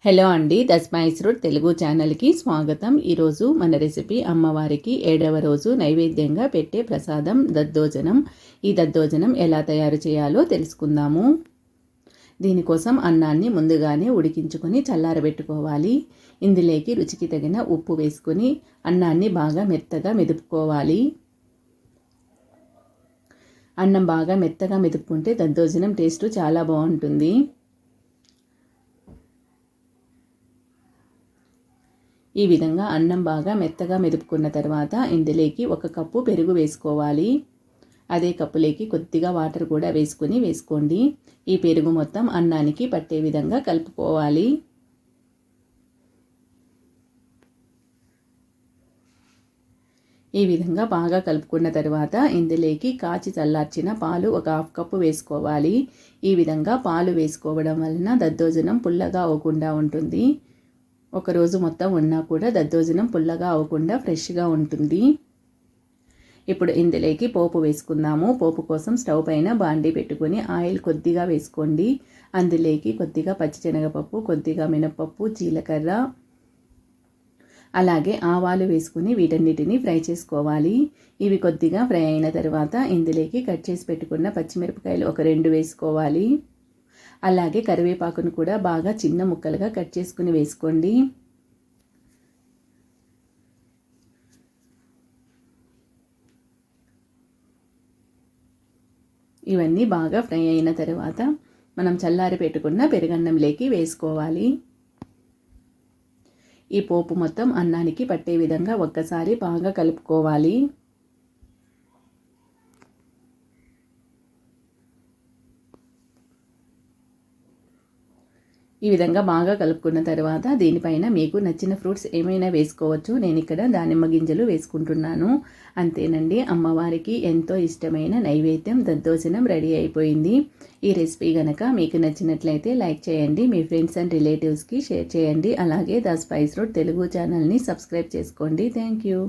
Hello అండి, the spice route Telugu ఛానల్కి స్వాగతం. ఈరోజు మన రెసిపీ అమ్మవారికి 7వ రోజు నైవేద్యంగా పెట్టే ప్రసాదం దద్దోజనం. ఈ దద్దోజనం ఎలా తయారు చేయాలో తెలుసుకుందాము. దీనికోసం అన్నాన్ని ముందుగానే ఉడికించుకొని చల్లారబెట్టుకోవాలి. ఇందులోకి రుచికి తగిన ఉప్పు వేసుకొని అన్నాన్ని బాగా మెత్తగా మెదుపుకోవాలి. అన్నం బాగా మెత్తగా మెదుపుకుంటే దద్దోజనం టేస్ట్ చాలా బాగుంటుంది. ఈ విధంగా అన్నం బాగా మెత్తగా మెదుపుకున్న తర్వాత ఇందులోకి 1 కప్పు పెరుగు వేసుకోవాలి. అదే కప్పులోకి కొద్దిగా వాటర్ కూడా వేసుకోండి. ఈ పెరుగు మొత్తం అన్నానికి పట్టే విధంగా కలుపుకోవాలి. ఈ విధంగా బాగా కలుపుకున్న తర్వాత ఇందులోకి కాచి చల్లార్చిన పాలు 1/2 కప్పు వేసుకోవాలి. ఈ విధంగా పాలు వేసుకోవడం వలన దద్దోజనం పుల్లగా అవ్వకుండా ఉంటుంది. ఒకరోజు మొత్తం ఉన్నా కూడా దద్దోజనం పుల్లగా అవ్వకుండా ఫ్రెష్గా ఉంటుంది. ఇప్పుడు ఇందులోకి పోపు వేసుకుందాము. పోపు కోసం స్టవ్ పైన బాండీ పెట్టుకొని ఆయిల్ కొద్దిగా వేసుకోండి. అందులోకి కొద్దిగా పచ్చిశనగపప్పు, కొద్దిగా మినపప్పు, జీలకర్ర, అలాగే ఆవాలు వేసుకుని వీటన్నిటిని ఫ్రై చేసుకోవాలి. ఇవి కొద్దిగా ఫ్రై అయిన తర్వాత ఇందులోకి కట్ చేసి పెట్టుకున్న పచ్చిమిరపకాయలు 2 వేసుకోవాలి. అలాగే కరివేపాకును కూడా బాగా చిన్న ముక్కలుగా కట్ చేసుకుని వేసుకోండి. ఇవన్నీ బాగా ఫ్రై అయిన తర్వాత మనం చల్లారి పెట్టుకున్న పెరుగన్నంలోకి వేసుకోవాలి. ఈ పోపు మొత్తం అన్నానికి పట్టే విధంగా ఒక్కసారి బాగా కలుపుకోవాలి. ఈ విధంగా బాగా కలుపుకున్న తర్వాత దీనిపైన మీకు నచ్చిన ఫ్రూట్స్ ఏమైనా వేసుకోవచ్చు. నేను ఇక్కడ దానిమ్మ గింజలు వేసుకుంటున్నాను. అంతేనండి, అమ్మవారికి ఎంతో ఇష్టమైన నైవేద్యం దద్దోజనం రెడీ అయిపోయింది. ఈ రెసిపీ కనుక మీకు నచ్చినట్లయితే లైక్ చేయండి, మీ ఫ్రెండ్స్ అండ్ రిలేటివ్స్కి షేర్ చేయండి. అలాగే ద స్పైస్ రూట్ తెలుగు ఛానల్ని సబ్స్క్రైబ్ చేసుకోండి. Thank you.